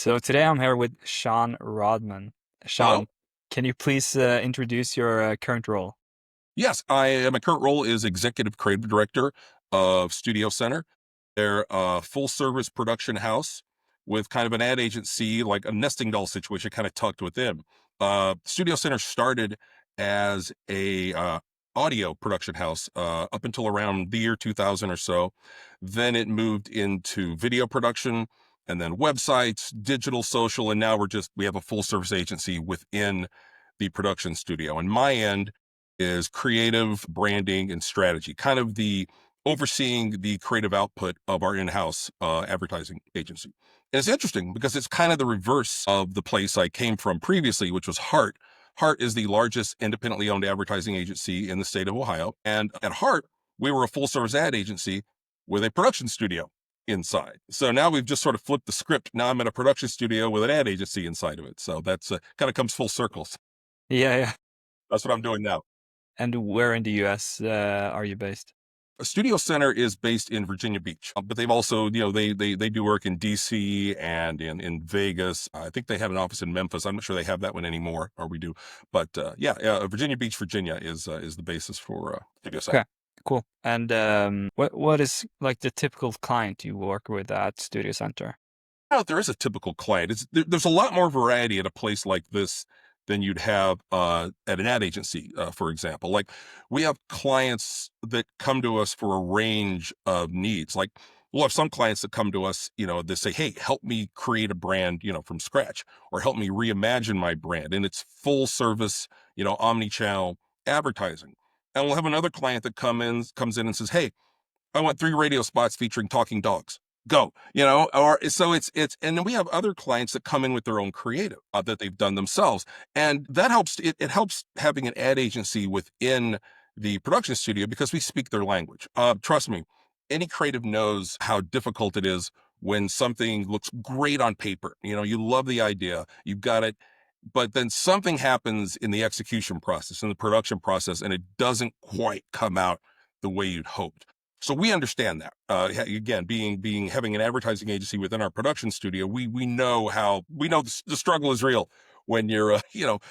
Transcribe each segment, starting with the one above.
So today I'm here with Sean Rodman. Hello? Sean, can you please introduce your current role? Yes, my current role is executive creative director of Studio Center. They're a full service production house with kind of an ad agency, like a nesting doll situation, kind of tucked within. Studio Center started as a audio production house up until around the year 2000 or so. Then it moved into video production and then websites, digital, social, and now we have a full service agency within the production studio. And my end is creative branding and strategy, kind of the overseeing the creative output of our in-house advertising agency. And it's interesting because it's kind of the reverse of the place I came from previously, which was Hart. Hart is the largest independently owned advertising agency in the state of Ohio. And at Hart, we were a full service ad agency with a production studio inside. So now we've just sort of flipped the script. Now I'm in a production studio with an ad agency inside of it. So that's kind of comes full circles. Yeah, yeah. That's what I'm doing now. And where in the US are you based? Studio Center is based in Virginia Beach, but they've also, they do work in DC and in Vegas. I think they have an office in Memphis. I'm not sure they have that one anymore, or we do. But Virginia Beach, Virginia is the basis for Studio Center. Okay, cool. And what is like the typical client you work with at Studio Center? There is a typical client. There's a lot more variety at a place like this than you'd have at an ad agency, for example. Like we have clients that come to us for a range of needs. Like we'll have some clients that come to us, they say, "Hey, help me create a brand, from scratch, or help me reimagine my brand," and it's full service, omni-channel advertising. And we'll have another client that comes in and says, "Hey, I want 3 radio spots featuring talking dogs. Go," or so and then we have other clients that come in with their own creative that they've done themselves. And that helps. It helps having an ad agency within the production studio because we speak their language. Trust me, any creative knows how difficult it is when something looks great on paper. You love the idea, you've got it, but then something happens in the execution process, in the production process, and it doesn't quite come out the way you'd hoped. So we understand that. Again, being having an advertising agency within our production studio, we know the struggle is real when you're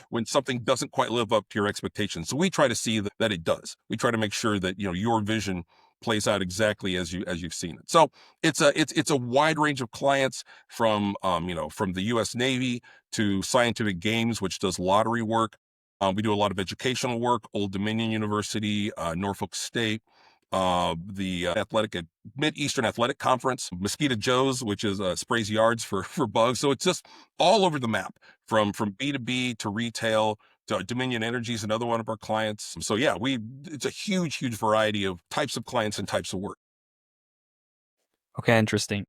when something doesn't quite live up to your expectations. So we try to see that it does. We try to make sure that your vision plays out exactly as you've seen it. So it's a wide range of clients from the U.S. Navy to Scientific Games, which does lottery work. We do a lot of educational work. Old Dominion University, Norfolk State, the Mid-Eastern Athletic Conference, Mosquito Joe's, which is sprays yards for bugs. So it's just all over the map, from B2B to retail to Dominion Energy is another one of our clients. So yeah, it's a huge variety of types of clients and types of work. Okay, interesting.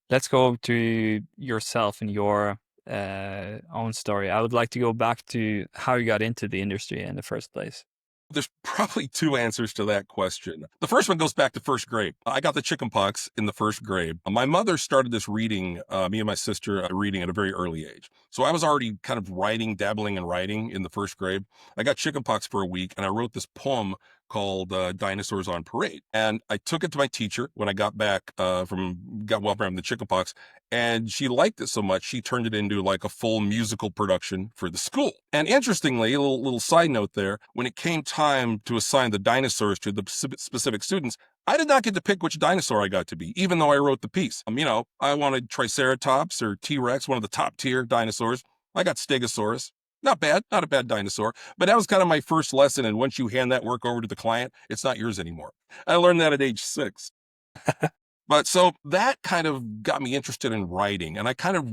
Let's go to yourself and your own story. I would like to go back to how you got into the industry in the first place. There's probably two answers to that question. The first one goes back to first grade. I got the chickenpox in the first grade. My mother started this reading, me and my sister reading at a very early age. So I was already kind of dabbling in writing in the first grade. I got chickenpox for a week and I wrote this poem called Dinosaurs on Parade. And I took it to my teacher when I got back got well from the chickenpox. And she liked it so much, she turned it into like a full musical production for the school. And interestingly, a little side note there, when it came time to assign the dinosaurs to the specific students, I did not get to pick which dinosaur I got to be, even though I wrote the piece. I wanted Triceratops or T-Rex, one of the top tier dinosaurs. I got Stegosaurus. Not bad, not a bad dinosaur, but that was kind of my first lesson. And once you hand that work over to the client, it's not yours anymore. I learned that at age 6. But so that kind of got me interested in writing. And I kind of,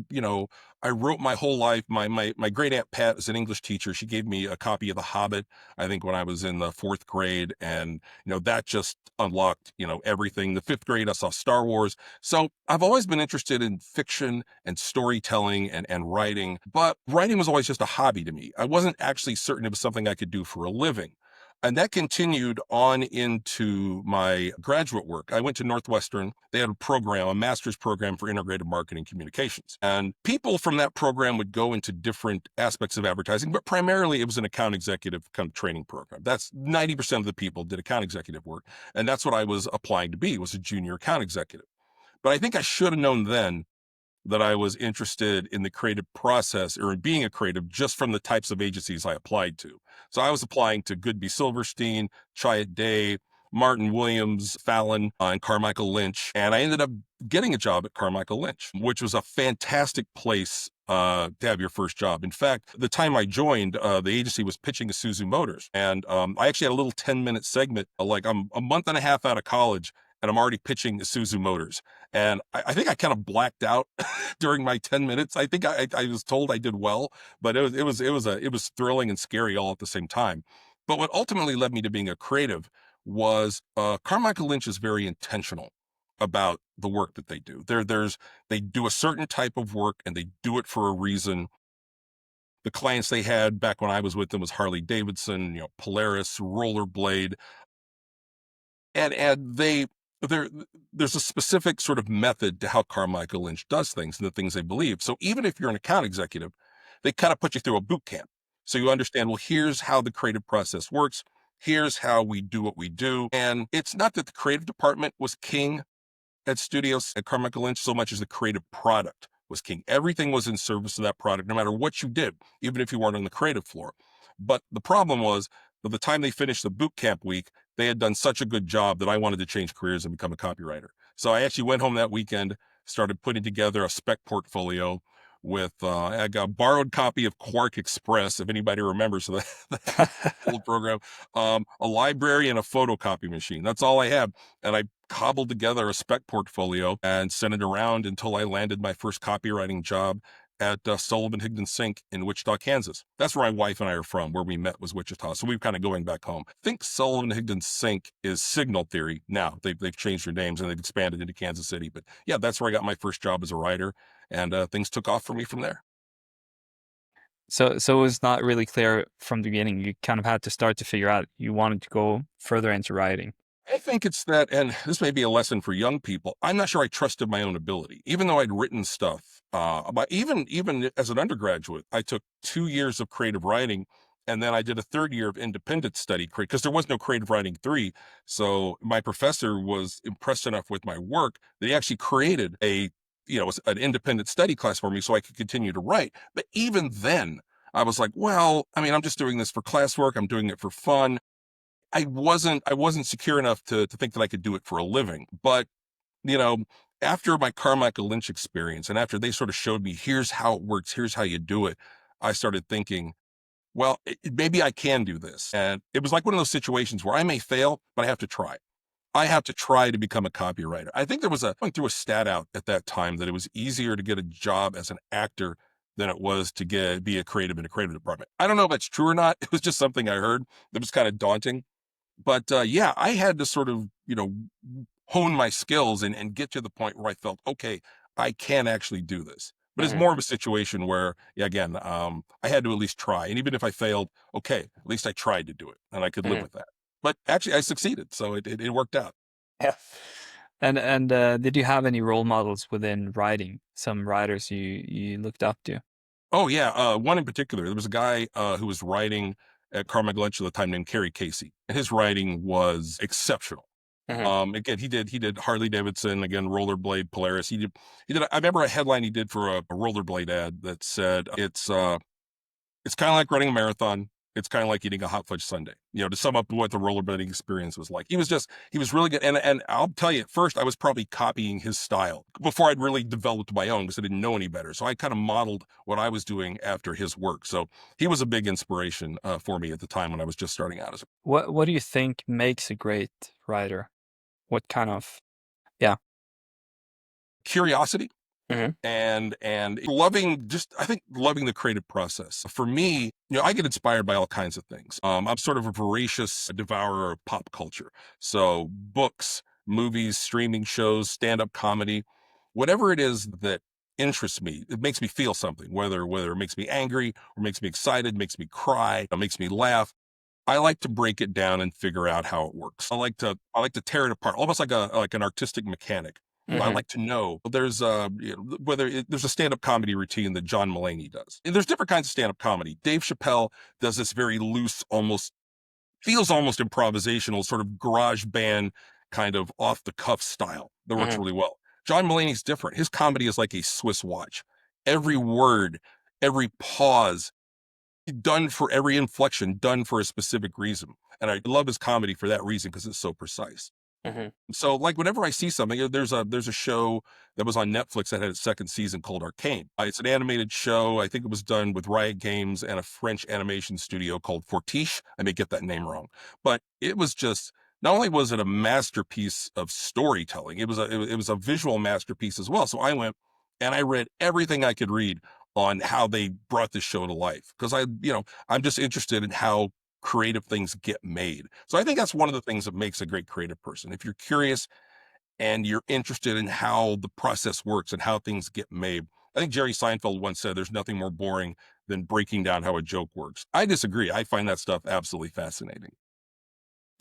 I wrote my whole life. My great aunt Pat is an English teacher. She gave me a copy of The Hobbit, I think when I was in the 4th grade. And, that just unlocked, everything. The 5th grade, I saw Star Wars. So I've always been interested in fiction and storytelling and writing, but writing was always just a hobby to me. I wasn't actually certain it was something I could do for a living. And that continued on into my graduate work. I went to Northwestern. They had a master's program for integrated marketing communications. And people from that program would go into different aspects of advertising, but primarily it was an account executive kind of training program. That's 90% of the people did account executive work. And that's what I was applying to be, was a junior account executive. But I think I should have known then that I was interested in the creative process or in being a creative just from the types of agencies I applied to. So I was applying to Goodby Silverstein, Chiat Day, Martin Williams, Fallon, and Carmichael Lynch. And I ended up getting a job at Carmichael Lynch, which was a fantastic place to have your first job. In fact, the time I joined, the agency was pitching Isuzu Motors. And I actually had a little 10-minute segment, like I'm a month and a half out of college and I'm already pitching Isuzu Motors. And I think I kind of blacked out during my 10 minutes. I think I was told I did well, but it was thrilling and scary all at the same time. But what ultimately led me to being a creative was Carmichael Lynch is very intentional about the work that they do. They do a certain type of work and they do it for a reason. The clients they had back when I was with them was Harley Davidson, Polaris, Rollerblade, and there there's a specific sort of method to how Carmichael Lynch does things and the things they believe. So even if you're an account executive, they kind of put you through a boot camp. So you understand, well, here's how the creative process works. Here's how we do what we do. And it's not that the creative department was king at studios at Carmichael Lynch so much as the creative product was king. Everything was in service of that product, no matter what you did, even if you weren't on the creative floor. But the problem was, by the time they finished the boot camp week, they had done such a good job that I wanted to change careers and become a copywriter. So I actually went home that weekend, started putting together a spec portfolio with I got a borrowed copy of Quark Express, if anybody remembers that old program, a library and a photocopy machine. That's all I had. And I cobbled together a spec portfolio and sent it around until I landed my first copywriting job at Sullivan Higdon Sink in Wichita, Kansas. That's where my wife and I are from. Where we met was Wichita. So we were kind of going back home. I think Sullivan Higdon Sink is Signal Theory now. They've changed their names and they've expanded into Kansas City. But yeah, that's where I got my first job as a writer. And things took off for me from there. So it was not really clear from the beginning. You kind of had to start to figure out you wanted to go further into writing. I think it's that, and this may be a lesson for young people. I'm not sure I trusted my own ability, even though I'd written stuff. But even as an undergraduate, I took 2 years of creative writing, and then I did a third year of independent study because there was no creative writing three. So my professor was impressed enough with my work that he actually created an independent study class for me so I could continue to write. But even then, I was like, well, I mean, I'm just doing this for classwork. I'm doing it for fun. I wasn't secure enough to think that I could do it for a living. But, you know, after my Carmichael Lynch experience and after they sort of showed me, here's how it works, here's how you do it, I started thinking, well, maybe I can do this. And it was like one of those situations where I may fail, but I have to try. I have to try to become a copywriter. I think went through a stat out at that time that it was easier to get a job as an actor than it was to be a creative in a creative department. I don't know if that's true or not. It was just something I heard that was kind of daunting. But yeah, I had to sort of, hone my skills and get to the point where I felt, okay, I can actually do this. But it's Mhm, more of a situation where, yeah, again, I had to at least try. And even if I failed, okay, at least I tried to do it and I could live mhm. with that. But actually, I succeeded. So it worked out. Yeah. And did you have any role models within writing? Some writers you looked up to? Oh, yeah. One in particular, there was a guy who was writing at Carmichael Lynch at the time named Kerry Casey. And his writing was exceptional. Mhm, Again, he did Harley Davidson, again, Rollerblade, Polaris. He did, I remember a headline he did for a Rollerblade ad that said, it's kind of like running a marathon. It's kind of like eating a hot fudge sundae, to sum up what the rollerblading experience was like. He was really good. And I'll tell you, at first I was probably copying his style before I'd really developed my own because I didn't know any better. So I kind of modeled what I was doing after his work. So he was a big inspiration for me at the time when I was just starting out as a What do you think makes a great writer? What kind of yeah. curiosity Mhm, and loving I think loving the creative process. For me, I get inspired by all kinds of things. I'm sort of a voracious devourer of pop culture. So books, movies, streaming shows, stand-up comedy, whatever it is that interests me, it makes me feel something, whether it makes me angry or makes me excited, makes me cry, or makes me laugh. I like to break it down and figure out how it works. I like to tear it apart, almost like an artistic mechanic. I mhm, like to know there's there's a stand-up comedy routine that John Mulaney does. And there's different kinds of stand-up comedy. Dave Chappelle does this very loose, almost feels almost improvisational, sort of garage band kind of off the cuff style that works mhm. really well. John Mulaney's different. His comedy is like a Swiss watch. Every word, every pause, done for every inflection, done for a specific reason. And I love his comedy for that reason because it's so precise. Hmm. So like whenever I see something, there's a show that was on Netflix that had its second season called Arcane. It's an animated show. I think it was done with Riot Games and a French animation studio called Fortiche. I may get that name wrong, but it was just, not only was it a masterpiece of storytelling, it was a visual masterpiece as well. So I went and I read everything I could read on how they brought this show to life because I'm just interested in how creative things get made. So I think that's one of the things that makes a great creative person. If you're curious and you're interested in how the process works and how things get made. I think Jerry Seinfeld once said there's nothing more boring than breaking down how a joke works. I disagree. I find that stuff absolutely fascinating.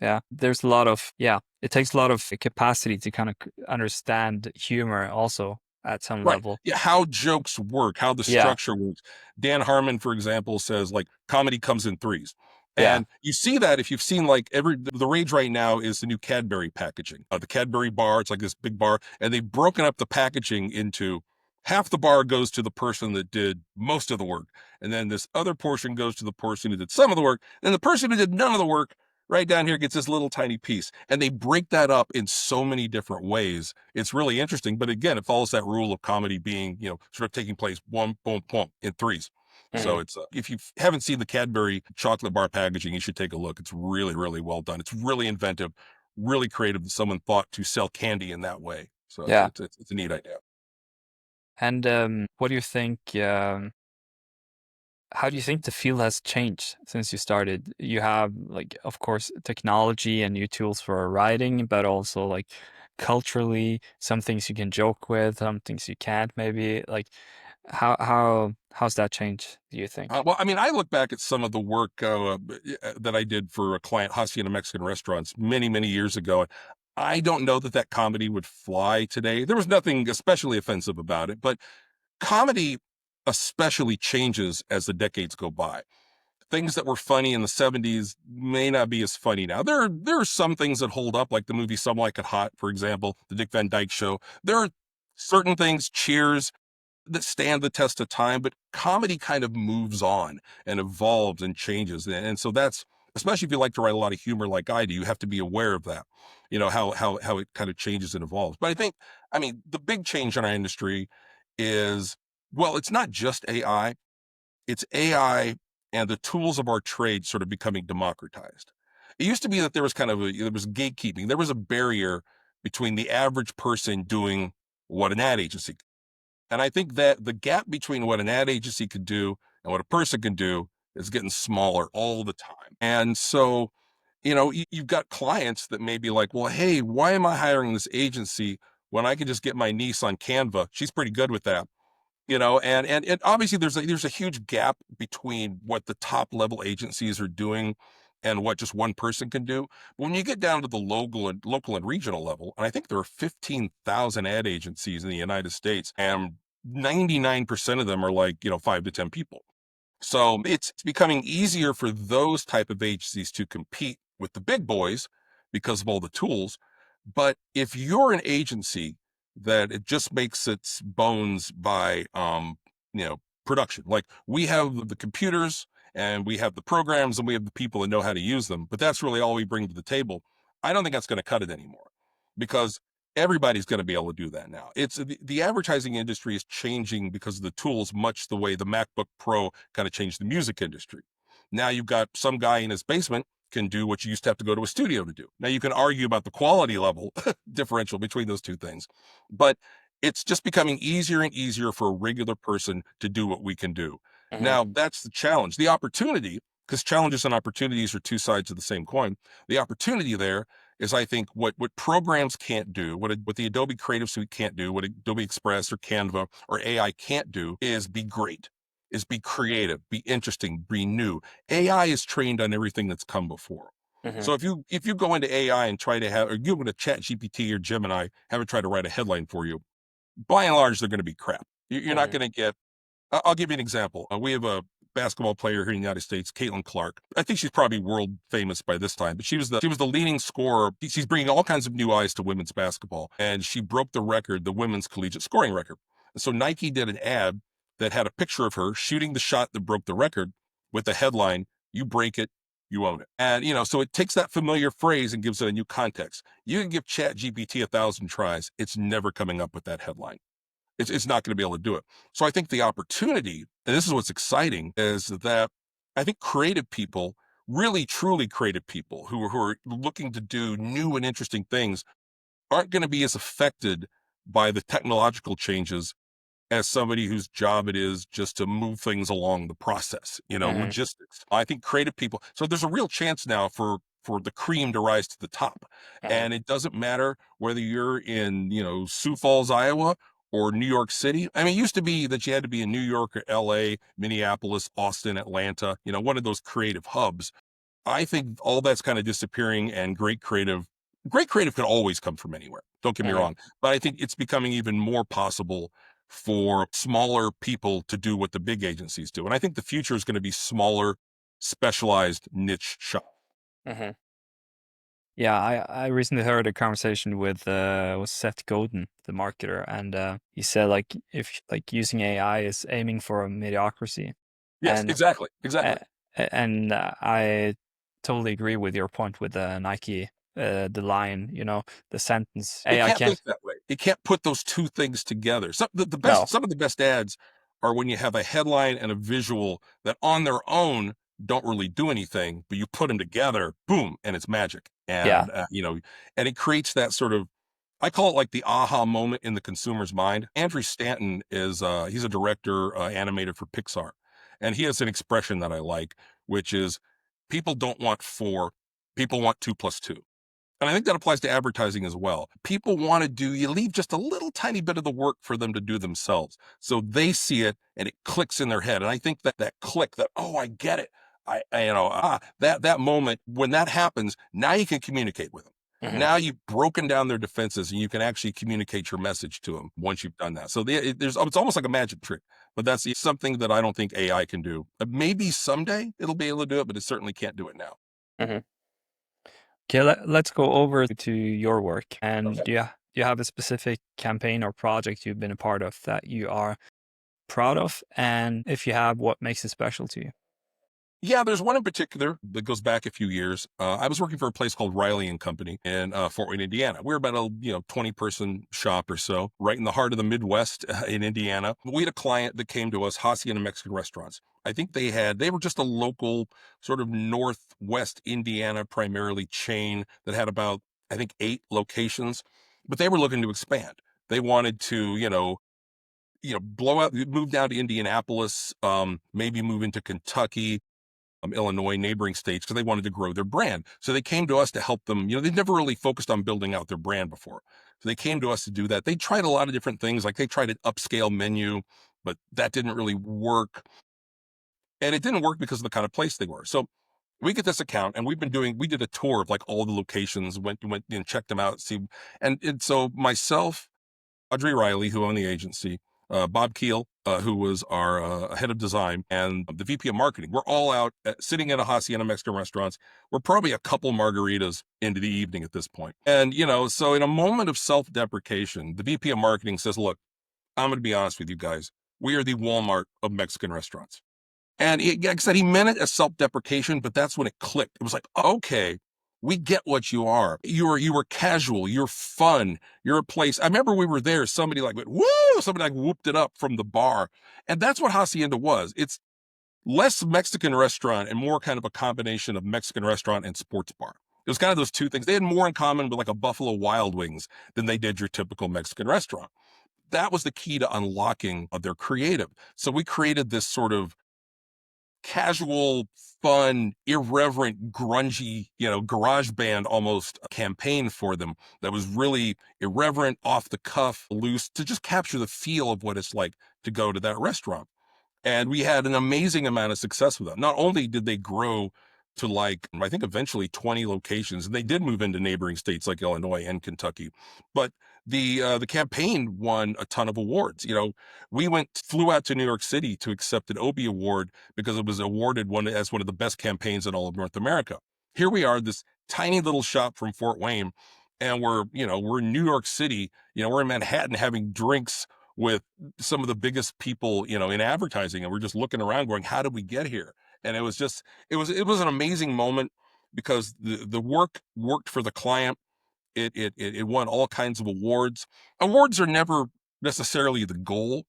Yeah, there's a lot of, yeah, it takes a lot of capacity to kind of understand humor also at some Right. level. Yeah, how jokes work, how the Yeah, structure works. Dan Harmon, for example, says like comedy comes in threes. yeah, And you see that if you've seen like the rage right now is the new Cadbury packaging. The Cadbury bar, it's like this big bar, and they've broken up the packaging into half the bar goes to the person that did most of the work. And then this other portion goes to the person who did some of the work. And the person who did none of the work right down here gets this little tiny piece. And they break that up in so many different ways. It's really interesting. But again, it follows that rule of comedy being, sort of taking place one, boom, boom, in threes. So mhm, it's if you haven't seen the Cadbury chocolate bar packaging, you should take a look. It's really, really well done. It's really inventive, really creative that someone thought to sell candy in that way. So yeah. it's a neat idea. And what do you think? How do you think the field has changed since you started? You have, like, of course, technology and new tools for writing, but also like culturally, some things you can joke with, some things you can't. Maybe like, how's that changed? Do you think? Well, I mean, I look back at some of the work that I did for a client, Hacienda Mexican restaurants, many, many years ago. And I don't know that that comedy would fly today. There was nothing especially offensive about it, but comedy especially changes as the decades go by. Things that were funny in the 70s may not be as funny now. There are some things that hold up, like the movie Some Like It Hot, for example, the Dick Van Dyke Show. There are certain things, Cheers, that stand the test of time, but comedy kind of moves on and evolves and changes. And so that's, especially if you like to write a lot of humor like I do, you have to be aware of that, how it kind of changes and evolves. But I think, I mean, the big change in our industry is, well, it's not just AI, it's AI and the tools of our trade sort of becoming democratized. It used to be that there was gatekeeping. There was a barrier between the average person doing what an ad agency, and I think that the gap between what an ad agency could do and what a person can do is getting smaller all the time. And so, you've got clients that may be like, well, hey, why am I hiring this agency when I can just get my niece on Canva? She's pretty good with that. And obviously there's a huge gap between what the top level agencies are doing and what just one person can do. But when you get down to the local and regional level, and I think there are 15,000 ad agencies in the United States, and 99% of them are like, 5 to 10 people. So it's becoming easier for those type of agencies to compete with the big boys because of all the tools. But if you're an agency that it just makes its bones by production, like we have the computers and we have the programs and we have the people that know how to use them, but that's really all we bring to the table. I don't think that's going to cut it anymore because everybody's going to be able to do that now. It's the advertising industry is changing because of the tools, much the way the MacBook Pro kind of changed the music industry. Now you've got some guy in his basement can do what you used to have to go to a studio to do. Now you can argue about the quality level differential between those two things, but it's just becoming easier and easier for a regular person to do what we can do. Mhm, Now that's the challenge. The opportunity, because challenges and opportunities are two sides of the same coin. The opportunity there is, I think, what programs can't do, what the Adobe Creative Suite can't do, what Adobe Express or Canva or AI can't do, is be great, is be creative, be interesting, be new. AI is trained on everything that's come before. mhm, So if you go into AI and try to have, or you go to Chat GPT or Gemini, have it try to write a headline for you, by and large, they're going to be crap. You're not mhm, going to get. I'll give you an example. We have a basketball player here in the United States, Caitlin Clark. I think she's probably world famous by this time, but she was the leading scorer. She's bringing all kinds of new eyes to women's basketball, and she broke the record, the women's collegiate scoring record. And so Nike did an ad that had a picture of her shooting the shot that broke the record with the headline, "You break it, you own it." And so it takes that familiar phrase and gives it a new context. You can give Chat GPT 1,000 tries, it's never coming up with that headline. It's not going to be able to do it. So I think the opportunity, and this is what's exciting, is that I think creative people, really truly creative people who are looking to do new and interesting things, aren't going to be as affected by the technological changes as somebody whose job it is just to move things along the process, Hmm. logistics. I think creative people. So there's a real chance now for the cream to rise to the top. Hmm. And it doesn't matter whether you're in, Sioux Falls, Iowa or New York City. I mean, it used to be that you had to be in New York or LA, Minneapolis, Austin, Atlanta, one of those creative hubs. I think all that's kind of disappearing, and great creative can always come from anywhere. Don't get me Hmm. wrong. But I think it's becoming even more possible for smaller people to do what the big agencies do. And I think the future is going to be smaller, specialized niche shop. Hmm. Yeah, I recently heard a conversation with Seth Godin, the marketer, and he said like if like using AI is aiming for a mediocrity, Yes, and exactly. uh, Exactly. I totally agree with your point with Nike, the line, the sentence It AI can't think can't. that way. It can't put those two things together. No, Some of the best ads are when you have a headline and a visual that on their own don't really do anything, but you put them together, boom, and it's magic. yeah, And it creates that sort of, I call it like the aha moment in the consumer's mind. Andrew Stanton he's a director, animator for Pixar. And he has an expression that I like, which is people don't want four, people want two plus two. And I think that applies to advertising as well. People want to do, you leave just a little tiny bit of the work for them to do themselves. So they see it and it clicks in their head. And I think that click that, oh, I get it. That moment when that happens, now you can communicate with them. hmm, Now you've broken down their defenses and you can actually communicate your message to them once you've done that. So it's almost like a magic trick, but that's something that I don't think AI can do. Maybe someday it'll be able to do it, but it certainly can't do it now. hmm. Okay, let's go over to your work. And Okay. do you have a specific campaign or project you've been a part of that you are proud of? And if you have, what makes it special to you? Yeah, there's one in particular that goes back a few years. I was working for a place called Riley and Company in Fort Wayne, Indiana. We were about a 20-person shop or so, right in the heart of the Midwest in Indiana. We had a client that came to us, Hacienda Mexican restaurants. I think they were just a local sort of Northwest Indiana primarily chain that had about, I think, 8 locations, but they were looking to expand. They wanted to, blow out, move down to Indianapolis, maybe move into Kentucky, Illinois, neighboring states, because they wanted to grow their brand. So they came to us to help them. They'd never really focused on building out their brand before. So they came to us to do that. They tried a lot of different things, like they tried an upscale menu, but that didn't really work. And it didn't work because of the kind of place they were. So we get this account and we did a tour of like all the locations, went and checked them out, see. And so myself, Audrey Riley, who owned the agency, Bob Keel, who was our head of design, and the VP of marketing. We're all out sitting at a Hacienda Mexican restaurants. We're probably a couple margaritas into the evening at this point. And, so in a moment of self-deprecation, the VP of marketing says, look, I'm going to be honest with you guys. We are the Walmart of Mexican restaurants. And like I said, he meant it as self-deprecation, but that's when it clicked. It was like, okay, we get what you are. You were casual, you're fun, you're a place. I remember we were there, somebody like went, woo, somebody like whooped it up from the bar. And that's what Hacienda was. It's less Mexican restaurant and more kind of a combination of Mexican restaurant and sports bar. It was kind of those two things. They had more in common with like a Buffalo Wild Wings than they did your typical Mexican restaurant. That was the key to unlocking their creative. So we created this sort of casual, fun, irreverent, grungy, garage band almost campaign for them that was really irreverent, off the cuff, loose, to just capture the feel of what it's like to go to that restaurant. And we had an amazing amount of success with them. Not only did they grow to like, I think eventually 20 locations, and they did move into neighboring states like Illinois and Kentucky, but The campaign won a ton of awards. We flew out to New York City to accept an Obie Award because it was awarded one as one of the best campaigns in all of North America. Here we are, this tiny little shop from Fort Wayne, and we're in New York City. We're in Manhattan having drinks with some of the biggest people, in advertising, and we're just looking around going, how did we get here? And it was an amazing moment because the work worked for the client. It won all kinds of awards. Awards are never necessarily the goal,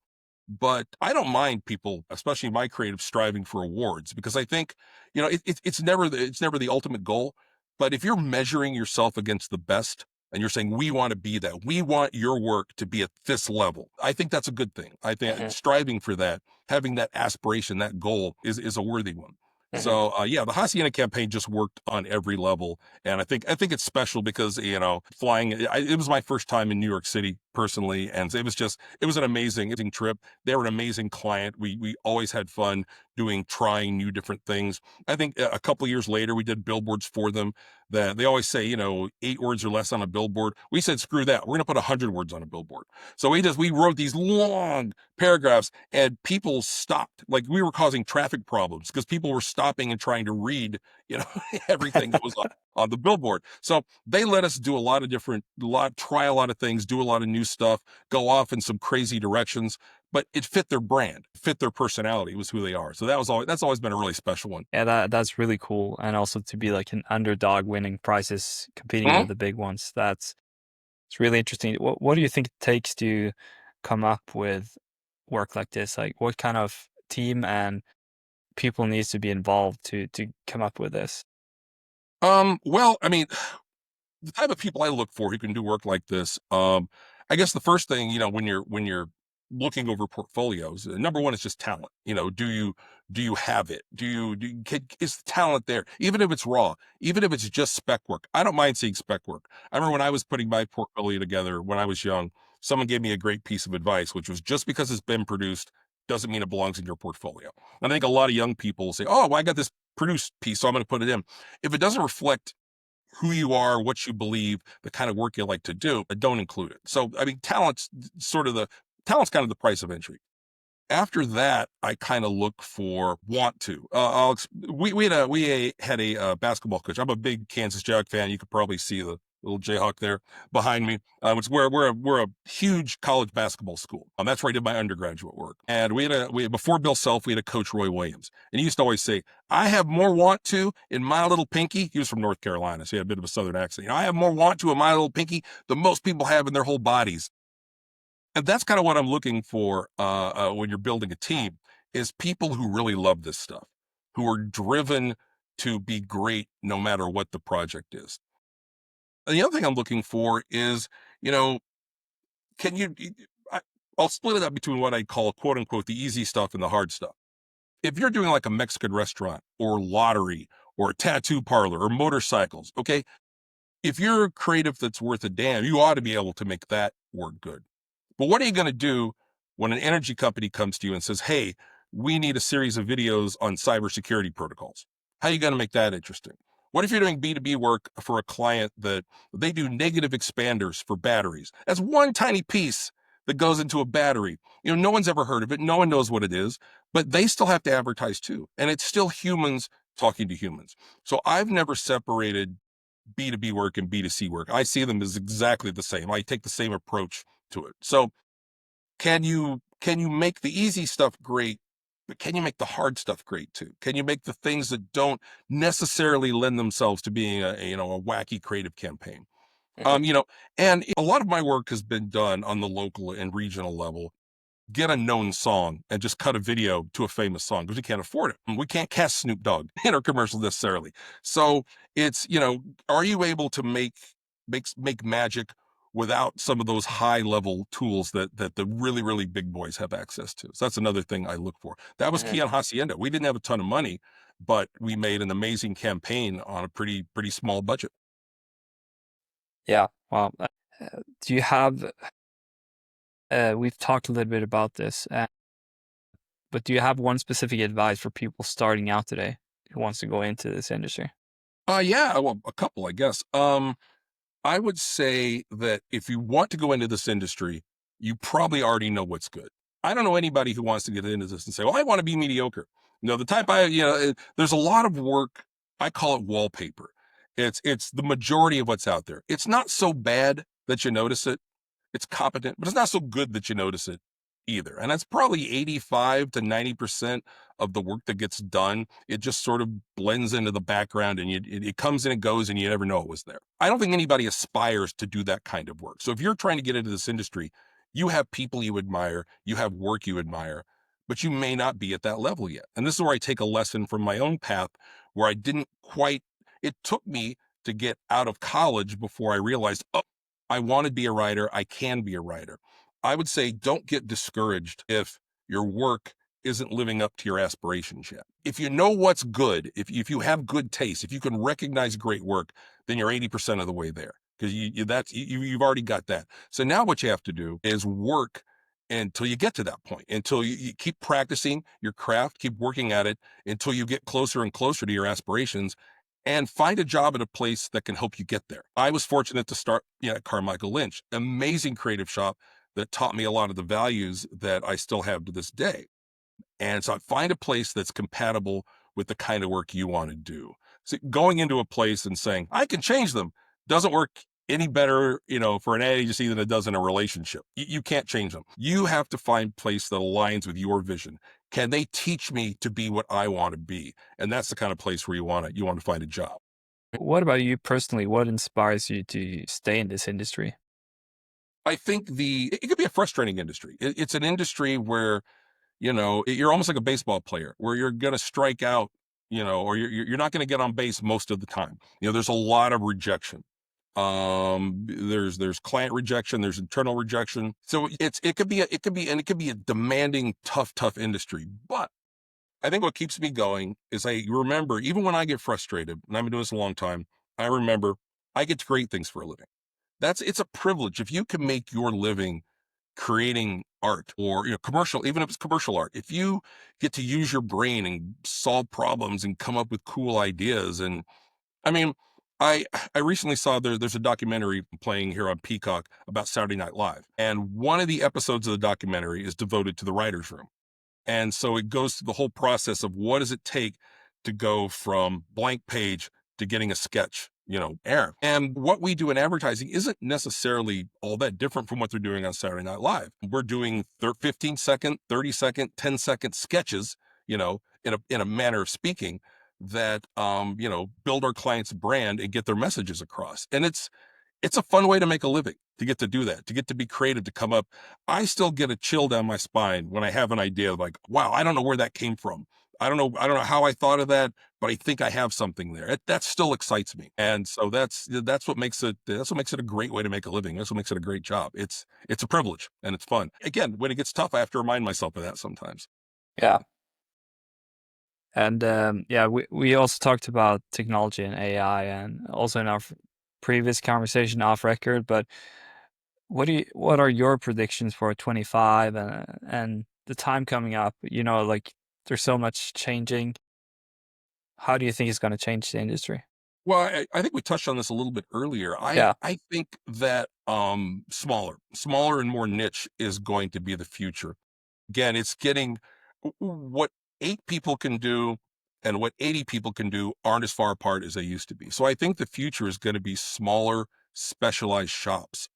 but I don't mind people, especially my creative, striving for awards, because I think, it's never the ultimate goal. But if you're measuring yourself against the best and you're saying, we want to be that, we want your work to be at this level, I think that's a good thing. I think Hmm. striving for that, having that aspiration, that goal is a worthy one. Hmm. So yeah, the Hacienda campaign just worked on every level, and I think it's special because flying. It was my first time in New York City personally, and it was an amazing trip. They were an amazing client. We always had fun trying new different things. I think a couple of years later, we did billboards for them. That they always say, 8 words or less on a billboard. We said, screw that. We're gonna put 100 words on a billboard. So we wrote these long paragraphs, and people stopped. Like, we were causing traffic problems because people were stopping and trying to read, you know, everything that was on the billboard. So they let us do try a lot of things, do a lot of new stuff, go off in some crazy directions, but it fit their brand, fit their personality. It was who they are. So that's always been a really special one. Yeah, that's really cool, and also to be like an underdog winning prizes, competing Mhm. with the big ones. It's really interesting. What do you think it takes to come up with work like this? Like, what kind of team and people needs to be involved to come up with this? Well, I mean, the type of people I look for who can do work like this, I guess the first thing, when you're looking over portfolios, number one is just talent. Do you have it? Is the talent there? Even if it's raw, even if it's just spec work, I don't mind seeing spec work. I remember when I was putting my portfolio together when I was young, someone gave me a great piece of advice, which was, just because it's been produced doesn't mean it belongs in your portfolio. And I think a lot of young people say, oh, well, I got this produced piece, so I'm going to put it in. If it doesn't reflect who you are, what you believe, the kind of work you like to do, but don't include it. So, I mean, talent's kind of the price of entry. After that, I kind of look for want to. We had a basketball coach. I'm a big Kansas Jag fan. You could probably see the little Jayhawk there behind me. It's where we're a huge college basketball school. That's where I did my undergraduate work. And before Bill Self, we had a coach, Roy Williams, and he used to always say, "I have more want to in my little pinky." He was from North Carolina, so he had a bit of a Southern accent. I have more want to in my little pinky than most people have in their whole bodies. And that's kind of what I'm looking for when you're building a team, is people who really love this stuff, who are driven to be great no matter what the project is. And the other thing I'm looking for is, you know, can you? I, I'll split it up between what I call, quote unquote, the easy stuff and the hard stuff. If you're doing like a Mexican restaurant or lottery or a tattoo parlor or motorcycles, okay, if you're creative that's worth a damn, you ought to be able to make that work good. But what are you going to do when an energy company comes to you and says, hey, we need a series of videos on cybersecurity protocols? How are you going to make that interesting? What if you're doing B2B work for a client that they do negative expanders for batteries? That's one tiny piece that goes into a battery. No one's ever heard of it. No one knows what it is, but they still have to advertise too. And it's still humans talking to humans. So I've never separated B2B work and B2C work. I see them as exactly the same. I take the same approach to it. So can you make the easy stuff great, but can you make the hard stuff great too? Can you make the things that don't necessarily lend themselves to being a wacky creative campaign? Hmm. And a lot of my work has been done on the local and regional level. Get a known song and just cut a video to a famous song, because we can't afford it. We can't cast Snoop Dogg in our commercials necessarily. So it's, are you able to make magic without some of those high level tools that the really, really big boys have access to? So that's another thing I look for. That was Hmm. key on Hacienda. We didn't have a ton of money, but we made an amazing campaign on a pretty small budget. Yeah. Well, do you have? We've talked a little bit about this, but do you have one specific advice for people starting out today who wants to go into this industry? Yeah, well, a couple, I guess. I would say that if you want to go into this industry, you probably already know what's good. I don't know anybody who wants to get into this and say, well, I want to be mediocre. No, the type there's a lot of work. I call it wallpaper. It's the majority of what's out there. It's not so bad that you notice it. It's competent, but it's not so good that you notice it either. And that's probably 85 to 90% of the work that gets done. It just sort of blends into the background and it comes and it goes and you never know it was there. I don't think anybody aspires to do that kind of work. So if you're trying to get into this industry, you have people you admire, you have work you admire, but you may not be at that level yet. And this is where I take a lesson from my own path where I didn't quite, it took me to get out of college before I realized, oh, I want to be a writer. I can be a writer. I would say don't get discouraged if your work isn't living up to your aspirations yet. If you know what's good, if you have good taste, if you can recognize great work, then you're 80% of the way there because you've already got that. So now what you have to do is work until you get to that point, until you keep practicing your craft, keep working at it until you get closer and closer to your aspirations and find a job at a place that can help you get there. I was fortunate to start at Carmichael Lynch, amazing creative shop that taught me a lot of the values that I still have to this day. And so I find a place that's compatible with the kind of work you want to do. So going into a place and saying, I can change them doesn't work any better, for an ad agency than it does in a relationship. You can't change them. You have to find a place that aligns with your vision. Can they teach me to be what I want to be? And that's the kind of place where you want to find a job. What about you personally? What inspires you to stay in this industry? I think it could be a frustrating industry. It's an industry where you're almost like a baseball player where you're going to strike out, or you're not going to get on base most of the time. There's a lot of rejection. There's client rejection, there's internal rejection. So it could be a demanding, tough industry. But I think what keeps me going is I remember, even when I get frustrated, and I've been doing this a long time, I remember I get to create things for a living. It's a privilege. If you can make your living creating art or commercial, even if it's commercial art, if you get to use your brain and solve problems and come up with cool ideas. And I mean, I recently saw there's a documentary playing here on Peacock about Saturday Night Live, and one of the episodes of the documentary is devoted to the writers room. And so it goes through the whole process of what does it take to go from blank page to getting a sketch, air. And what we do in advertising isn't necessarily all that different from what they're doing on Saturday Night Live. We're doing 15-second, 30-second, 10-second sketches, in a manner of speaking that, build our client's brand and get their messages across. And it's a fun way to make a living, to get to do that, to get to be creative, to come up. I still get a chill down my spine when I have an idea of like, wow, I don't know where that came from. I don't know how I thought of that, but I think I have something there. That still excites me. And so that's what makes it a great way to make a living. That's what makes it a great job. It's a privilege and it's fun. Again, when it gets tough, I have to remind myself of that sometimes. Yeah. And yeah, we also talked about technology and AI, and also in our previous conversation off record. But what are your predictions for 25 and the time coming up? Like there's so much changing. How do you think it's going to change the industry? Well, I think we touched on this a little bit earlier. I Yeah. I think that smaller and more niche is going to be the future. Again, it's getting what 8 people can do and what 80 people can do aren't as far apart as they used to be. So I think the future is going to be smaller, specialized shops.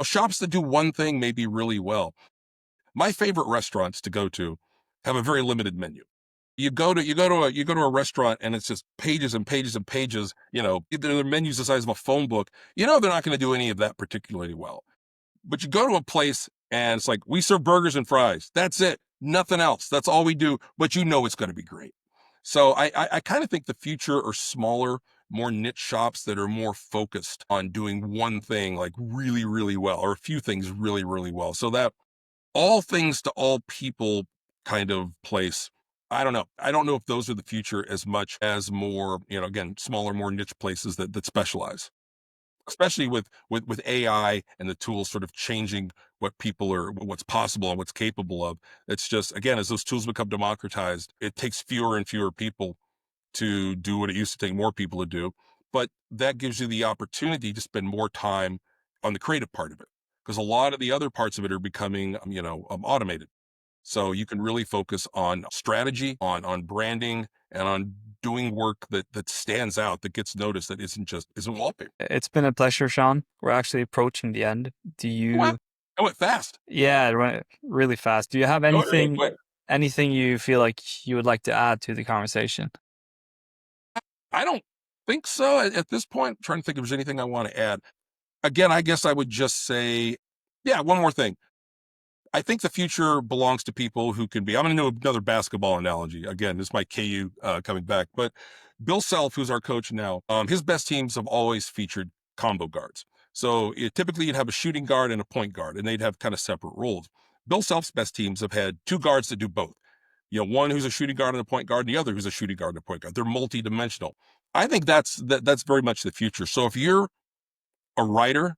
Shops that do one thing maybe really well. My favorite restaurants to go to have a very limited menu. You go to a restaurant and it's just pages and pages and pages, their menu's the size of a phone book. They're not going to do any of that particularly well. But you go to a place and it's like, we serve burgers and fries. That's it. Nothing else. That's all we do. But it's going to be great. So I kind of think the future are smaller, more niche shops that are more focused on doing one thing like really, really well, or a few things really, really well. So that all things to all people kind of place. I don't know. I don't know if those are the future as much as more, again, smaller, more niche places that specialize, especially with AI and the tools sort of changing what's possible and what's capable of. It's just, again, as those tools become democratized, it takes fewer and fewer people to do what it used to take more people to do. but that gives you the opportunity to spend more time on the creative part of it, because a lot of the other parts of it are becoming, automated. So you can really focus on strategy, on branding, and on doing work that stands out, that gets noticed, that isn't wallpaper. It's been a pleasure, Sean. We're actually approaching the end. Do What? you, I went fast. yeah, it went really fast. Do you have I went really quick. anything you feel like you would like to add to the conversation? I don't think so at this point. I'm trying to think if there's anything I want to add. Again, I guess I would just say, yeah, one more thing. I think the future belongs to people who can be. I'm going to do another basketball analogy. Again, this might KU coming back, but Bill Self, who's our coach now, his best teams have always featured combo guards. So typically you'd have a shooting guard and a point guard, and they'd have kind of separate roles. Bill Self's best teams have had two guards that do both. One who's a shooting guard and a point guard, and the other who's a shooting guard and a point guard. They're multi-dimensional. I think that's very much the future. So if you're a writer,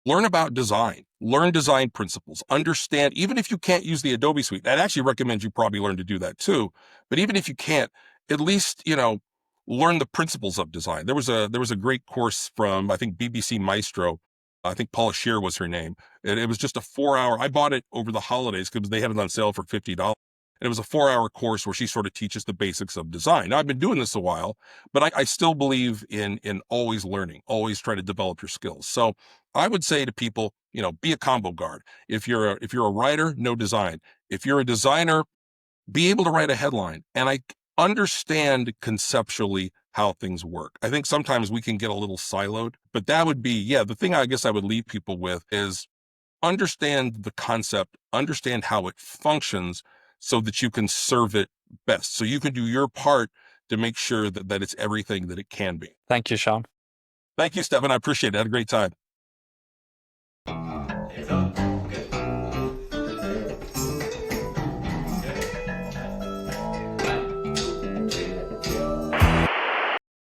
learn about design, learn design principles, understand, even if you can't use the Adobe suite, I'd actually recommend you probably learn to do that too. But even if you can't, at least, learn the principles of design. There was a great course from, I think, BBC Maestro. I think Paula Shear was her name. It was just a 4 hour, I bought it over the holidays because they had it on sale for $50. And it was a 4 hour course where she sort of teaches the basics of design. Now, I've been doing this a while, but I still believe in always learning, always try to develop your skills. So I would say to people, be a combo guard. If you're a writer, know design. If you're a designer, be able to write a headline. And I understand conceptually how things work. I think sometimes we can get a little siloed, but that would be, yeah, the thing I guess I would leave people with is understand the concept, understand how it functions so that you can serve it best. So you can do your part to make sure that it's everything that it can be. Thank you, Sean. Thank you, Stefan. I appreciate it. I had a great time.